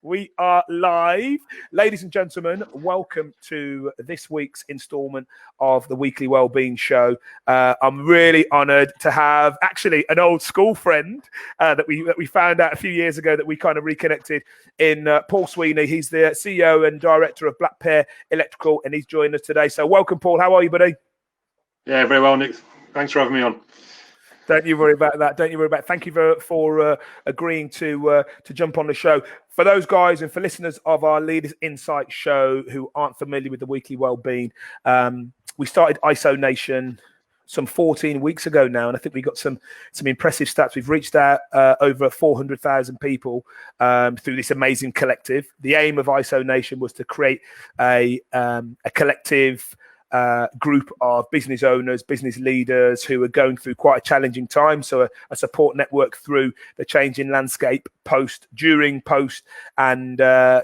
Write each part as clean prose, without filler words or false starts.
We are live. Ladies and gentlemen, welcome to this week's instalment of the Weekly Wellbeing Show. I'm really honoured to have actually an old school friend that we found out a few years ago that we kind of reconnected in Paul Sweeney. He's the CEO and director of Black Pear Electrical, and he's joined us today. So welcome, Paul. How are you, buddy? Yeah, very well, Nick. Thanks for having me on. Don't you worry about that. Don't you worry about it. Thank you for agreeing to jump on the show. For those guys and for listeners of our Leaders Insight show who aren't familiar with the Weekly Wellbeing, we started IsoNation some 14 weeks ago now, and I think we got some impressive stats. We've reached out over 400,000 people through this amazing collective. The aim of IsoNation was to create a collective group of business owners, business leaders who are going through quite a challenging time. So a support network through the changing landscape during, post, and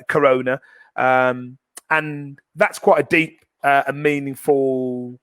Corona. And that's quite a deep and meaningful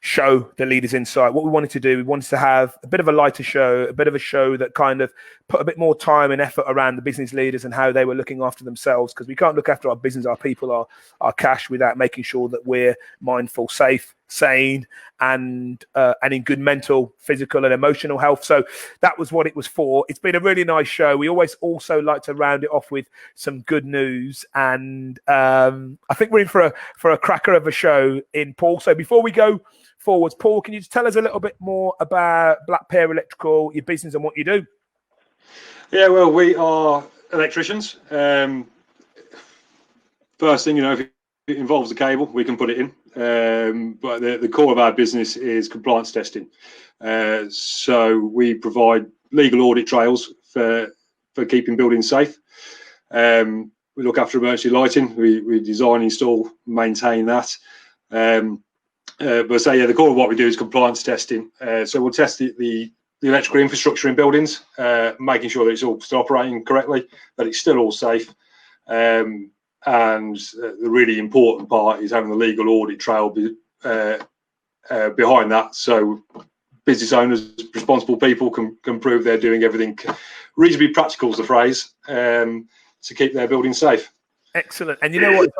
show, the Leaders Insight. What we wanted to do, we wanted to have a bit of a lighter show, a bit of a show that kind of put a bit more time and effort around the business leaders and how they were looking after themselves, because we can't look after our business, our people, our cash without making sure that we're mindful, safe, sane, and in good mental, physical, and emotional health. So that was what it was for. It's been a really nice show. We always also like to round it off with some good news, and I think we're in for a cracker of a show in Paul. So before we go forwards, Paul, can you just tell us a little bit more about Black Pear Electrical, your business, and what you do? Yeah, well, we are electricians. First thing, if it involves a cable, we can put it in. But the core of our business is compliance testing. So we provide legal audit trails for keeping buildings safe. We look after emergency lighting. We design, install, maintain that. The core of what we do is compliance testing. So we'll test the electrical infrastructure in buildings, making sure that it's all still operating correctly, that it's still all safe. And the really important part is having the legal audit trail behind that, so business owners, responsible people can prove they're doing everything reasonably practical, is the phrase, to keep their building safe. Excellent. And you know what?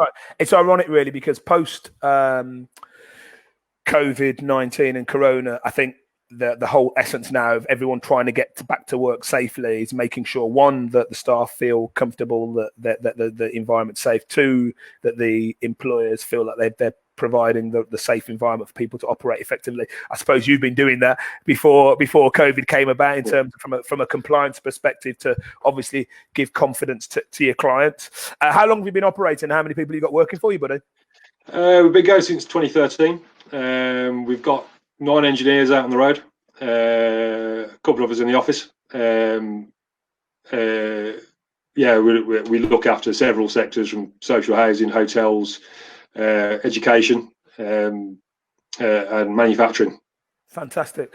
It's ironic, really, because post COVID-19 and Corona, I think the whole essence now of everyone trying to get back to work safely is making sure, one, that the staff feel comfortable, that the environment's safe, two, that the employers feel like they're providing the safe environment for people to operate effectively. I suppose you've been doing that before COVID came about, in terms of from a compliance perspective, to obviously give confidence to your clients. How long have you been operating? How many people you got working for you, buddy? We've been going since 2013. We've got 9 engineers out on the road, a couple of us in the office. We look after several sectors, from social housing, hotels, education, and manufacturing. Fantastic.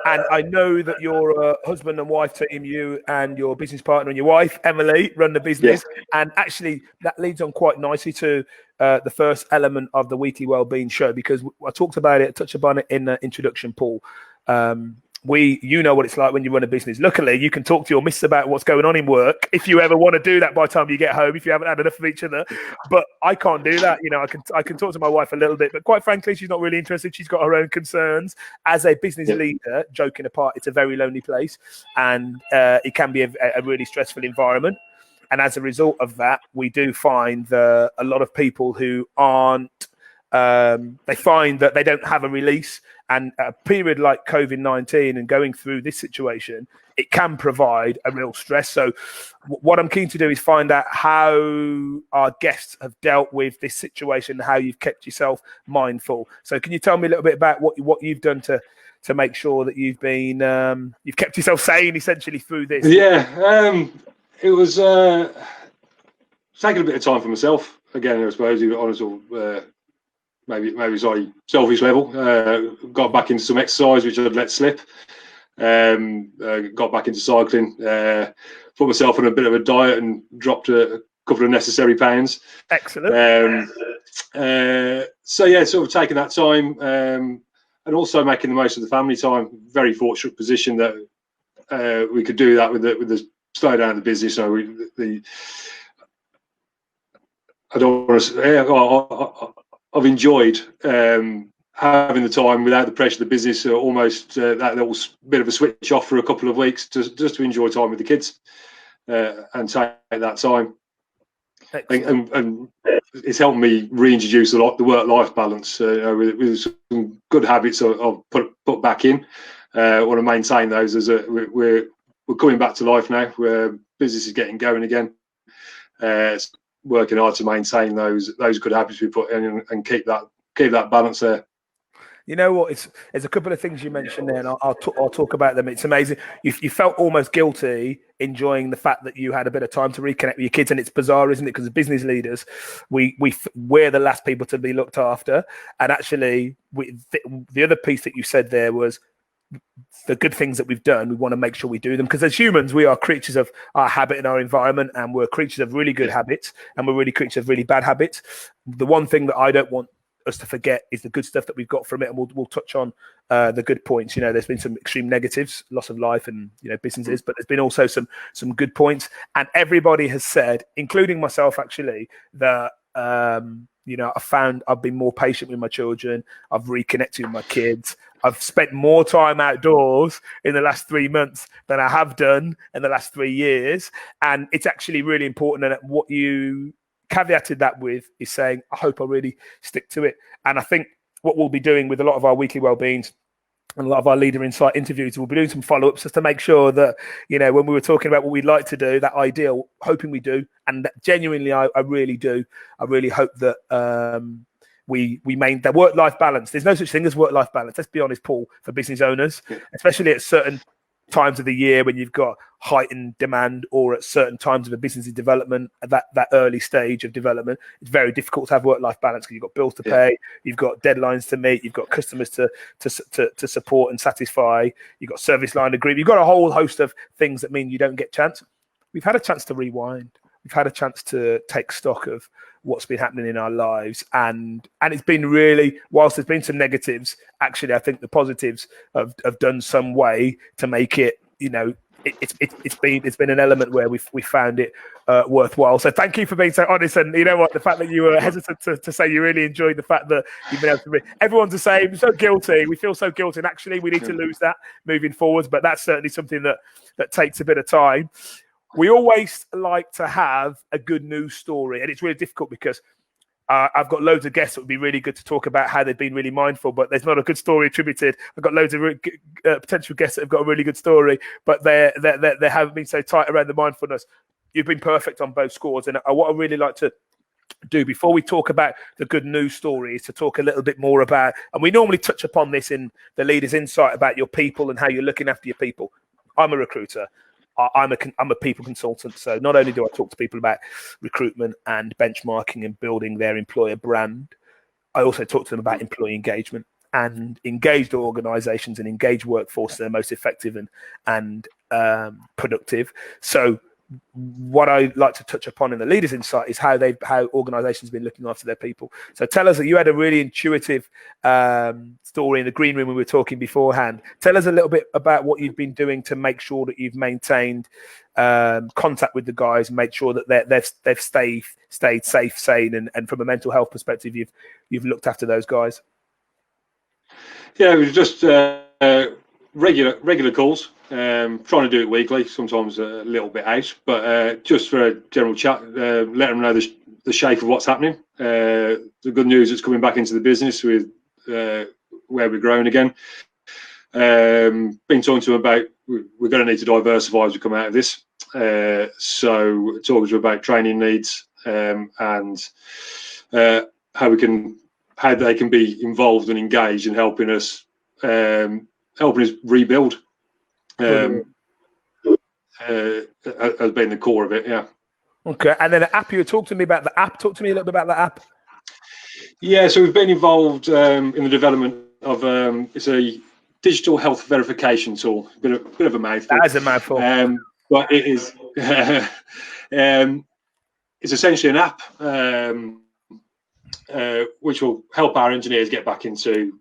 And I know that your husband and wife team, you and your business partner and your wife, Emily, run the business. Yes. And actually, that leads on quite nicely to the first element of the Weekly Wellbeing Show, because I talked about it, touched upon it in the introduction, Paul. You know what it's like when you run a business. Luckily, you can talk to your missus about what's going on in work if you ever want to do that by the time you get home, if you haven't had enough of each other. But I can't do that. I can talk to my wife a little bit, but quite frankly, she's not really interested. She's got her own concerns. As a business leader, joking apart, it's a very lonely place, and it can be a really stressful environment. And as a result of that, we do find a lot of people who aren't, they find that they don't have a release. And a period like COVID-19 and going through this situation, it can provide a real stress. So what I'm keen to do is find out how our guests have dealt with this situation, how you've kept yourself mindful. So can you tell me a little bit about what you've done to make sure that you've kept yourself sane essentially through this? Yeah, it was taking a bit of time for myself. Again, I suppose, on a sort of maybe slightly selfish level. Got back into some exercise, which I'd let slip. Got back into cycling. Put myself on a bit of a diet and dropped a couple of necessary pounds. Excellent. Sort of taking that time, and also making the most of the family time. Very fortunate position that we could do that with the slow down the business. So I don't want to. Yeah, I've enjoyed having the time without the pressure of the business. Almost that little bit of a switch off for a couple of weeks, just to enjoy time with the kids and take that time. And it's helped me reintroduce the work-life balance with some good habits I've put back in. I want to maintain those as we're coming back to life now. Where business is getting going again. Working hard to maintain those good habits we put in and keep that balance there. You know what? There's a couple of things you mentioned there, and I'll talk about them. It's amazing. You felt almost guilty enjoying the fact that you had a bit of time to reconnect with your kids, and it's bizarre, isn't it? Because as business leaders, we're the last people to be looked after, and actually, the other piece that you said there was the good things that we've done. We want to make sure we do them because as humans, we are creatures of our habit and our environment, and we're creatures of really good habits, and we're really creatures of really bad habits. The one thing that I don't want us to forget is the good stuff that we've got from it, and we'll touch on the good points. You know, there's been some extreme negatives, loss of life and businesses, but there's been also some good points, and everybody has said, including myself actually, that I've been more patient with my children, I've reconnected with my kids, I've spent more time outdoors in the last 3 months than I have done in the last 3 years, and it's actually really important. And what you caveated that with is saying, I hope I really stick to it. And I think what we'll be doing with a lot of our weekly wellbeings and a lot of our leader insight interviews, we'll be doing some follow-ups just to make sure that, when we were talking about what we'd like to do, that ideal, hoping we do. And that genuinely, I really do. I really hope that we maintain the work-life balance. There's no such thing as work-life balance. Let's be honest, Paul, for business owners, especially at certain times of the year when you've got heightened demand, or at certain times of a business development, at that early stage of development, it's very difficult to have work-life balance because you've got bills to pay, you've got deadlines to meet, you've got customers to support and satisfy, you've got service line agreement, you've got a whole host of things that mean you don't get chance. We've had a chance to rewind. We've had a chance to take stock of what's been happening in our lives, and it's been really, whilst there's been some negatives, actually I think the positives have done some way to make it, it's been an element where we found it worthwhile. So thank you for being so honest, and you know what, the fact that you were hesitant to say you really enjoyed the fact that you've been able to everyone's the same, so guilty, we feel so guilty, and actually we need to lose that moving forwards, but that's certainly something that takes a bit of time. We always like to have a good news story, and it's really difficult because I've got loads of guests that would be really good to talk about how they've been really mindful, but there's not a good story attributed. I've got loads of potential guests that have got a really good story, but they haven't been so tight around the mindfulness. You've been perfect on both scores, and what I really like to do before we talk about the good news story is to talk a little bit more about, and we normally touch upon this in the Leaders Insight, about your people and how you're looking after your people. I'm a recruiter. I'm a people consultant, so not only do I talk to people about recruitment and benchmarking and building their employer brand, I also talk to them about employee engagement, and engaged organisations and engaged workforce are most effective and productive. So what I like to touch upon in the Leaders Insight is how organisations have been looking after their people. So tell us that you had a really intuitive story in the green room when we were talking beforehand. Tell us a little bit about what you've been doing to make sure that you've maintained contact with the guys and make sure that they've stayed safe, sane, and from a mental health perspective, you've looked after those guys. Yeah, it was just regular calls. Trying to do it weekly, sometimes a little bit out, but just for a general chat, let them know the shape of what's happening, the good news that's coming back into the business with where we're growing again. Been talking to them about we're going to need to diversify as we come out of this. So talking to them about training needs and how they can be involved and engaged in helping us rebuild. Has been the core of it, yeah. Okay, and then the app, you talked to me about the app. Talk to me a little bit about the app. Yeah, so we've been involved in the development of it's a digital health verification tool. Bit of a mouthful. That is a mouthful. But it is. It's essentially an app which will help our engineers get back into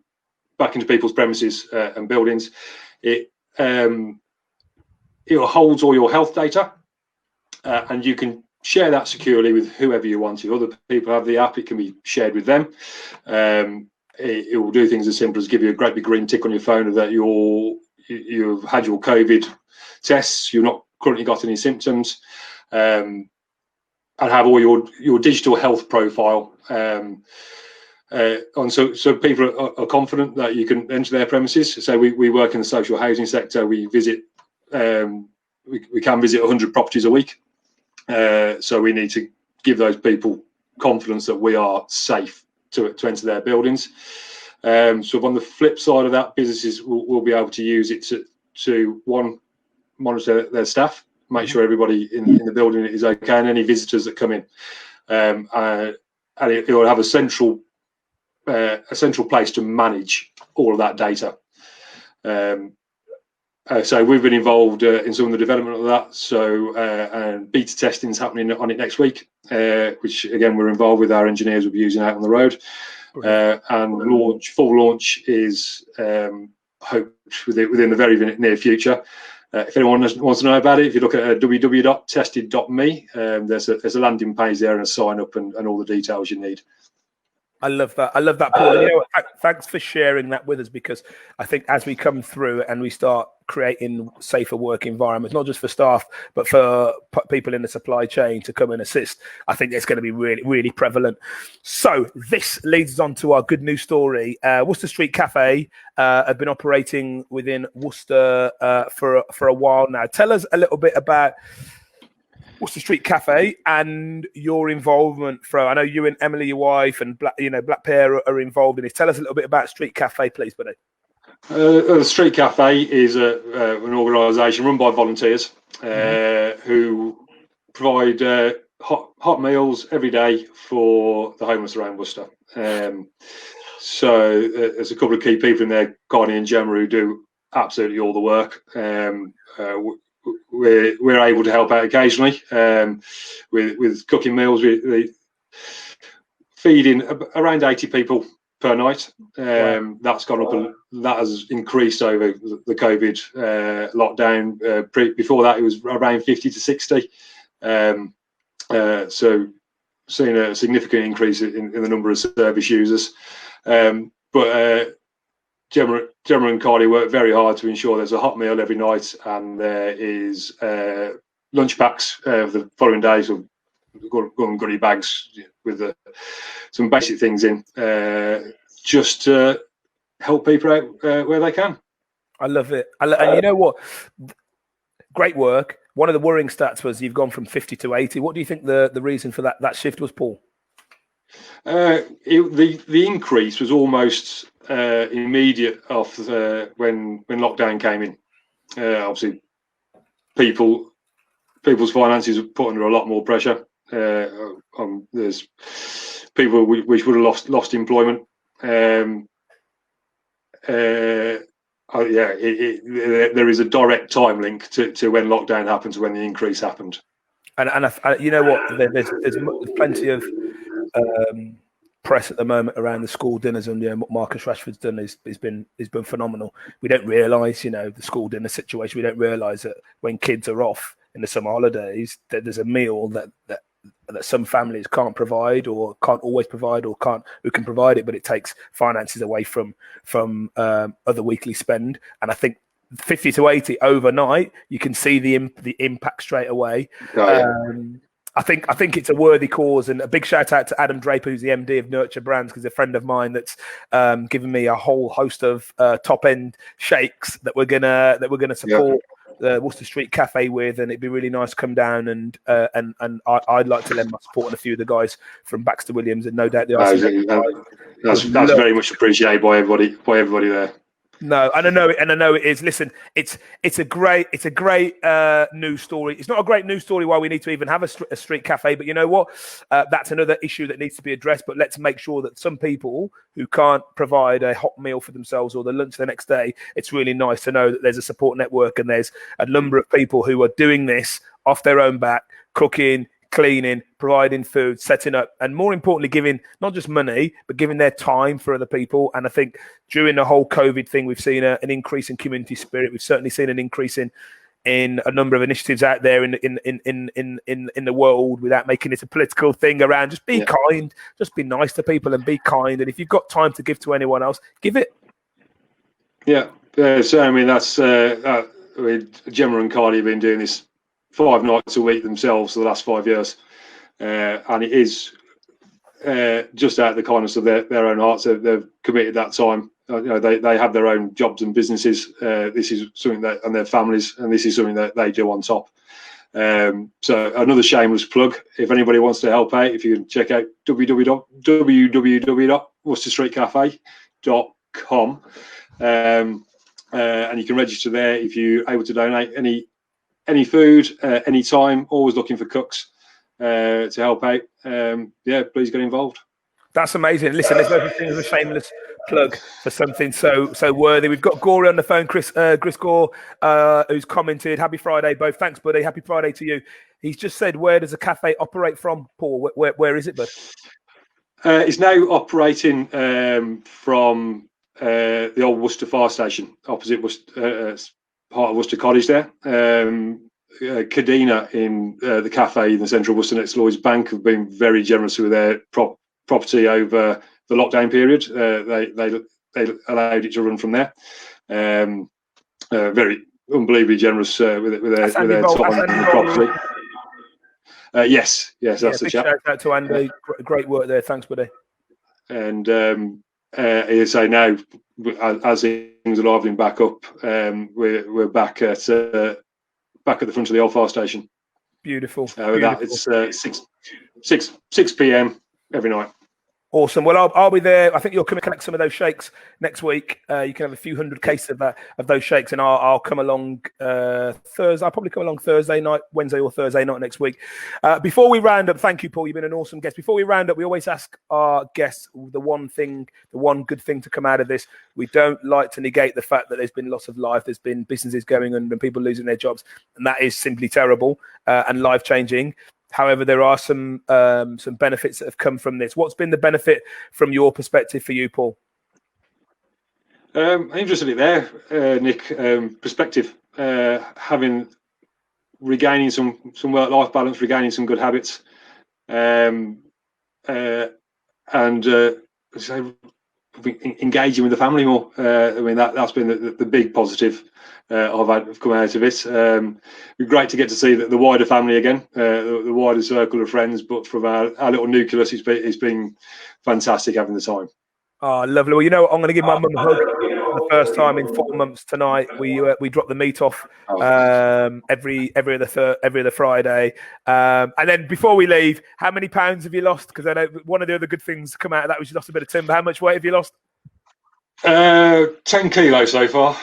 people's premises and buildings. It holds all your health data, and you can share that securely with whoever you want. If other people have the app, it can be shared with them. It will do things as simple as give you a great big green tick on your phone that you've had your COVID tests, you've not currently got any symptoms, and have all your digital health profile on, so people are confident that you can enter their premises. So we work in the social housing sector. We visit we can visit 100 properties a week. So we need to give those people confidence that we are safe to enter their buildings. So on the flip side of that, businesses will be able to use it to one, monitor their staff, make sure everybody in the building is okay, and any visitors that come in. And it will have a central place to manage all of that data. So we've been involved in some of the development of that. So and beta testing is happening on it next week, which again we're involved with. Our engineers will be using out on the road, and full launch is hoped within the very near future. If anyone wants to know about it, if you look at www.tested.me, there's a landing page there and a sign up and all the details you need. I love that. I love that, Paul. And you know what? Thanks for sharing that with us, because I think as we come through and we start creating safer work environments, not just for staff, but for people in the supply chain to come and assist, I think it's going to be really, really prevalent. So this leads us on to our good news story. Worcester Street Cafe have been operating within Worcester for a while now. Tell us a little bit about Worcester Street Cafe and your involvement. I know you and Emily, your wife, and Black Pear are involved in this. Tell us a little bit about Street Cafe, please, buddy. Street Cafe is an organisation run by volunteers who provide hot meals every day for the homeless around Worcester. So there's a couple of key people in there, Connie and Gemma, who do absolutely all the work. We're able to help out occasionally with cooking meals. We feeding around 80 people per night. That's gone up, and that has increased over the COVID lockdown. Before that, it was around 50 to 60. So seeing a significant increase in the number of service users. But Gemma and Carly work very hard to ensure there's a hot meal every night, and there is lunch packs for the following day, so goodie bags with some basic things in, just to help people out where they can. I love it. And you know what? Great work. One of the worrying stats was you've gone from 50 to 80. What do you think the reason for that shift was, Paul? The increase was almost immediate off when lockdown came in. Obviously, people's finances were put under a lot more pressure. There's people which would have lost employment. There is a direct time link to when lockdown happened to when the increase happened. And you know what? There's plenty of press at the moment around the school dinners, and what Marcus Rashford's done has been phenomenal. We don't realise, the school dinner situation. We don't realise that when kids are off in the summer holidays, that there's a meal that some families can't provide, or can't always provide, or who can provide it, but it takes finances away from other weekly spend. And I think 50 to 80 overnight, you can see the impact straight away. I think it's a worthy cause, and a big shout out to Adam Draper, who's the MD of Nurture Brands, because he's a friend of mine that's given me a whole host of top end shakes that we're gonna support the Worcester Street Cafe with, and it'd be really nice to come down and I'd like to lend my support on a few of the guys from Baxter Williams, and no doubt that's very much appreciated by everybody there. No, and I know it is. Listen, it's a great news story. It's not a great news story why we need to even have a street cafe, but you know what? That's another issue that needs to be addressed. But let's make sure that some people who can't provide a hot meal for themselves or the lunch the next day, it's really nice to know that there's a support network and there's a number of people who are doing this off their own back, cooking, cleaning, providing food, setting up, and more importantly, giving not just money, but giving their time for other people. And I think during the whole COVID thing, we've seen an increase in community spirit. We've certainly seen an increase in in a number of initiatives out there in the world, without making it a political thing around. Just be kind, just be nice to people and be kind. And if you've got time to give to anyone else, give it. Yeah. So I mean, that's Gemma and Carly have been doing this 5 nights a week themselves for the last 5 years, and it is just out of the kindness of their own hearts. They've committed that time. They have their own jobs and businesses. This is something that, and their families, and this is something that they do on top. So another shameless plug. If anybody wants to help out, if you can check out www.worcesterstreetcafe.com, and you can register there if you're able to donate any food, any time. Always looking for cooks to help out. Please get involved. That's amazing. Listen, there's no such thing as a shameless plug for something so worthy. We've got Gory on the phone, Chris Gore, who's commented, happy Friday, both. Thanks, buddy. Happy Friday to you. He's just said, where does a cafe operate from, Paul? Where is it, bud? It's now operating from the old Worcester fire station, opposite part of Worcester College there. Cadena in the cafe in the central Worcester next to Lloyd's Bank have been very generous with their property over the lockdown period. They allowed it to run from there. Very unbelievably generous with their time and the property. Yes, that's the chap. Shout out to Andy. Great work there. Thanks, buddy. And so now, as things are livening back up, we're back at the front of the old fire station. Beautiful. That it's 6 p.m. every night. Awesome. Well, I'll be there. I think you'll come and collect some of those shakes next week. You can have a few hundred cases of those shakes, and I'll come along Thursday. I'll probably come along Thursday night, Wednesday or Thursday night next week. Before we round up, thank you, Paul. You've been an awesome guest. Before we round up, we always ask our guests the one good thing to come out of this. We don't like to negate the fact that there's been loss of life, there's been businesses going under and people losing their jobs, and that is simply terrible and life-changing. However, there are some benefits that have come from this. What's been the benefit from your perspective for you, Paul? I'm interested in it there, Nick. Perspective, regaining some work-life balance, regaining some good habits, and engaging with the family more. I mean, that's been the big positive I've come out of it. It's great to get to see the wider family again, the wider circle of friends. But from our little nucleus, it's been fantastic having the time. Oh, lovely. Well, I'm going to give my mum a hug for the first time in 4 months tonight. We drop the meat off every other Friday. And then before we leave, how many pounds have you lost? Because I know one of the other good things to come out of that was you lost a bit of timber. How much weight have you lost? 10 kilos so far.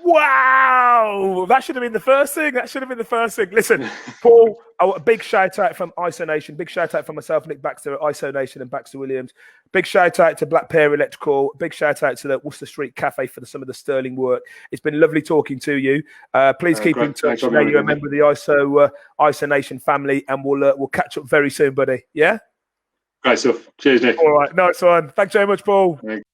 Wow, that should have been the first thing. Listen, Paul, a big shout out from IsoNation. Big shout out from myself, Nick Baxter at IsoNation and Baxter Williams. Big shout out to Black Pear Electrical. Big shout out to the Worcester Street Cafe for some of the sterling work. It's been lovely talking to you. Please keep in touch. Now you're a member of the IsoNation family, and we'll catch up very soon, buddy. Yeah. Great stuff. Cheers, Nick. All right, nice one. Thanks very much, Paul. Thanks.